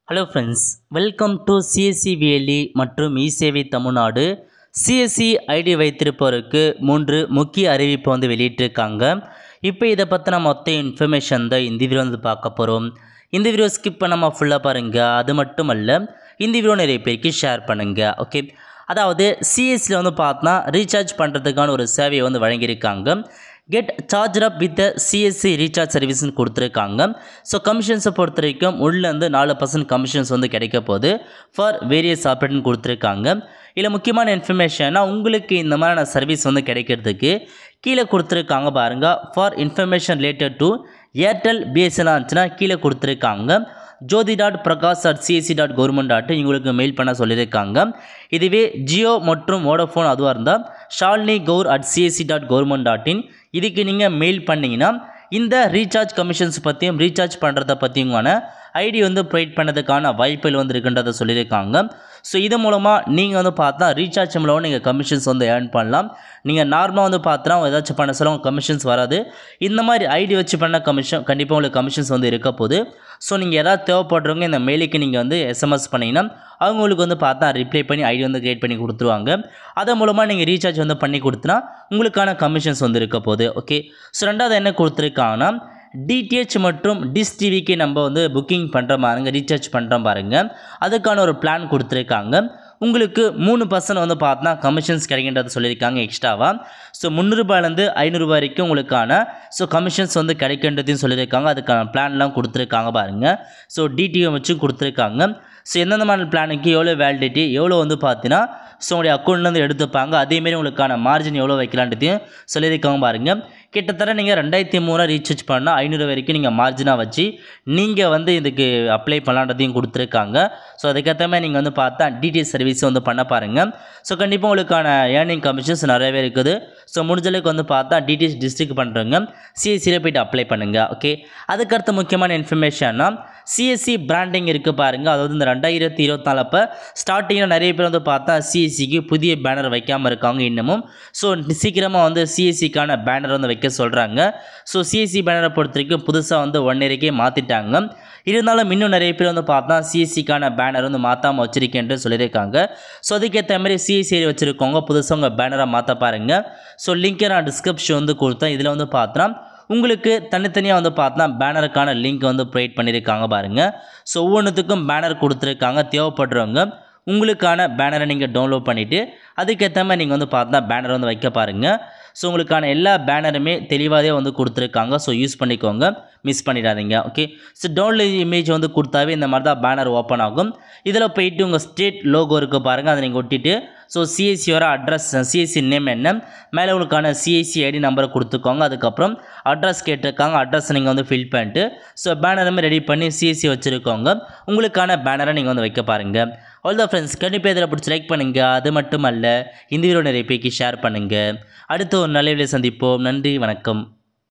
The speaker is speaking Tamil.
Hello friends, welcome to CSC VLE மற்றும் இசேவை தமிழ்நாடு. சிஎஸ்சி ஐடி வைத்திருப்பவருக்கு 3 முக்கிய அறிவிப்பு வெளியிட்டிருக்காங்க. இப்போ இதை பற்றின மொத்த இன்ஃபர்மேஷன் தான் இந்த வீடியோ பார்க்க போகிறோம். இந்த வீடியோ ஸ்கிப் பண்ணாமல் ஃபுல்லாக பாருங்கள். அது மட்டும் அல்ல, இந்த வீடியோ நிறைய பேருக்கு ஷேர் பண்ணுங்கள். ஓகே, அதாவது சிஎஸ்சியில் பார்த்தோன்னா ரீசார்ஜ் பண்ணுறதுக்கான ஒரு சேவையை வழங்கியிருக்காங்க. Get charge up with CSC recharge சர்வீஸ்னு கொடுத்துருக்காங்க. ஸோ கமிஷன்ஸை பொறுத்த வரைக்கும் உள்ளேருந்து 4% கமிஷன்ஸ் கிடைக்க போகுது ஃபார் வேரியஸ் ஆப்ரேட்னு கொடுத்துருக்காங்க. இதில் முக்கியமான இன்ஃபர்மேஷன்னா உங்களுக்கு இந்த மாதிரியான சர்வீஸ் கிடைக்கிறதுக்கு கீழே கொடுத்துருக்காங்க பாருங்கள். For information related to Airtel BSNL இருந்துச்சுன்னா கீழே கொடுத்துருக்காங்க. jyoti.prakash@csc.government. உங்களுக்கு மெயில் பண்ண சொல்லியிருக்காங்க. இதுவே ஜியோ மற்றும் வோடஃபோன் அதுவாக இருந்தால் shalini.gaur@csc.government.in. இதுக்கு நீங்கள் மெயில் பண்ணிங்கன்னா இந்த ரீசார்ஜ் கமிஷன்ஸ் பற்றியும் ரீசார்ஜ் பண்ணுறதை பற்றியுமான ஐடி ப்ரொவைட் பண்ணதுக்கான வாய்ப்புகள் இருக்குன்றதை சொல்லியிருக்காங்க. ஸோ இது மூலமாக நீங்கள் பார்த்தா ரீசார்ஜ் மூலமாக நீங்கள் கமிஷன்ஸ் ஏர்ன் பண்ணலாம். நீங்கள் நார்மலாக பார்த்தா ஏதாச்சும் பண்ண சொல்ல கமிஷன்ஸ் வராது. இந்த மாதிரி ஐடி வச்சு பண்ண கமிஷன் கண்டிப்பாக உங்களுக்கு கமிஷன்ஸ் இருக்க போகுது. ஸோ நீங்கள் எதாவது தேவைப்படுறவங்க இந்த மெயிலுக்கு நீங்கள் எஸ்எம்எஸ் பண்ணிங்கன்னா அவங்களுக்கு பார்த்தா ரிப்ளை பண்ணி ஐடி கிரியேட் பண்ணி கொடுத்துருவாங்க. அதன் மூலமாக நீங்கள் ரீசார்ஜ் பண்ணி கொடுத்தனா உங்களுக்கான கமிஷன்ஸ் இருக்க போகுது. ஓகே, ஸோ ரெண்டாவது என்ன கொடுத்துருக்காங்கன்னா டிடிஹெச் மற்றும் டிஷ் டிவிக்கு நம்ம புக்கிங் பண்ணுற பாருங்க, ரீசார்ஜ் பண்ணுறோம் பாருங்கள், அதுக்கான ஒரு பிளான் கொடுத்துருக்காங்க. உங்களுக்கு 3% பார்த்தா கமிஷன்ஸ் கிடைக்கின்றது சொல்லியிருக்காங்க எக்ஸ்ட்ராவாக. ஸோ 300 ரூபாயிலேருந்து 500 ரூபாய் வரைக்கும் உங்களுக்கான கமிஷன்ஸ் கிடைக்கின்றதையும் சொல்லியிருக்காங்க. அதுக்கான பிளான்லாம் கொடுத்துருக்காங்க பாருங்கள். ஸோ டிடிஎம் வச்சு கொடுத்துருக்காங்க. ஸோ எந்தெந்த மாதிரி பிளானுக்கு எவ்வளோ வேலிடிட்டி எவ்வளோ பார்த்தீங்கன்னா உங்களுடைய அக்கௌண்ட்லேருந்து எடுத்துப்பாங்க. அதேமாரி உங்களுக்கான மார்ஜின் எவ்வளோ வைக்கலான்றதையும் சொல்லியிருக்காங்க பாருங்கள். கிட்டத்தட்ட நீங்கள் 2300 ரீசார்ஜ் பண்ணால் 500 வரைக்கும் நீங்கள் மார்ஜினாக வச்சு நீங்கள் இதுக்கு அப்ளை பண்ணலான்றதையும் கொடுத்துருக்காங்க. ஸோ அதுக்கேற்ற மாதிரி நீங்கள் பார்த்தா டிடிஎச் சர்வீஸ் பண்ண பாருங்கள். ஸோ கண்டிப்பாக உங்களுக்கான ஏர்னிங் கமிஷன்ஸ் நிறையவே இருக்குது. ஸோ முடிஞ்சளவுக்கு பார்த்தா டிடிஎச் டிஸ்ட்ரிக்ட் பண்ணுறவங்க சிஎஸ்சியில் போய்ட்டு அப்ளை பண்ணுங்கள். ஓகே, அதுக்கடுத்த முக்கியமான இன்ஃபர்மேஷன்னா சிஎஸ்சி பிராண்டிங் இருக்குது பாருங்கள். அதாவது இந்த 2024 அப்போ ஸ்டார்டிங்கில் நிறைய பேர் பார்த்தா சிஎஸ்சிக்கு புதிய பேனர் வைக்காமல் இருக்காங்க இன்னமும். ஸோ சீக்கிரமாக சிஎஸ்சிக்கான பேனர் வைக்க சொல்கிறாங்க. ஸோ சிஎஸ்சி பேனரை பொறுத்த வரைக்கும் புதுசாக 1 இயருக்கே மாற்றிட்டாங்க. இருந்தாலும் இன்னும் நிறைய பேர் பார்த்தா சிஎஸ்சிக்கான பேனர் மாற்றாமல் வச்சிருக்கேன்னு சொல்லியிருக்காங்க. ஸோ அதுக்கேற்ற மாதிரி சிஎஸ்சி வச்சுருக்கவங்க புதுசாக உங்கள் பேனரை மாற்ற பாருங்கள். ஸோ லிங்க்கை நான் டிஸ்கிரிப்ஷன் கொடுத்தேன். இதில் பார்த்தா உங்களுக்கு தனித்தனியாக பார்த்தா பேனருக்கான லிங்க் ப்ரொவைட் பண்ணியிருக்காங்க பாருங்கள். ஸோ ஒவ்வொன்றுத்துக்கும் பேனர் கொடுத்துருக்காங்க. தேவைப்படுறவங்க உங்களுக்கான பேனரை நீங்கள் டவுன்லோட் பண்ணிவிட்டு அதுக்கேற்ற மாதிரி நீங்கள் பார்த்தா பேனர் வைக்க பாருங்கள். ஸோ உங்களுக்கான எல்லா பேனருமே தெளிவாகவே கொடுத்துருக்காங்க. ஸோ யூஸ் பண்ணிக்கோங்க, மிஸ் பண்ணிடாதீங்க. ஓகே, ஸோ டவுன்லோட் இமேஜ் கொடுத்தாவே இந்த மாதிரி தான் பேனர் ஓப்பன் ஆகும். இதில் போயிட்டு உங்கள் ஸ்டேட் லோகோ இருக்குது பாருங்கள், அதை நீங்கள் ஒட்டிட்டு ஸோ சிஎஸ்சியோட அட்ரஸ், சிஎஸ்சி நேம் என்ன, மேலே உங்களுக்கான சிஎஸ்சி ஐடி நம்பரை கொடுத்துக்கோங்க. அதுக்கப்புறம் அட்ரஸ் கேட்டிருக்காங்க, அட்ரஸ் நீங்கள் ஃபில் பண்ணிட்டு ஸோ பேனருமே ரெடி பண்ணி சிஎஸ்சி வச்சுருக்கோங்க. உங்களுக்கான பேனரை நீங்கள் வைக்க பாருங்கள். ஆல் த ஃப்ரெண்ட்ஸ், கண்டிப்பாக இதில் பிடிச்சி லைக் பண்ணுங்கள். அது மட்டும் அல்ல, இந்த வீடியோ நிறைய பேருக்கு ஷேர் பண்ணுங்கள். அடுத்து ஒரு நல்ல வீடியோ சந்திப்போம். நன்றி, வணக்கம்.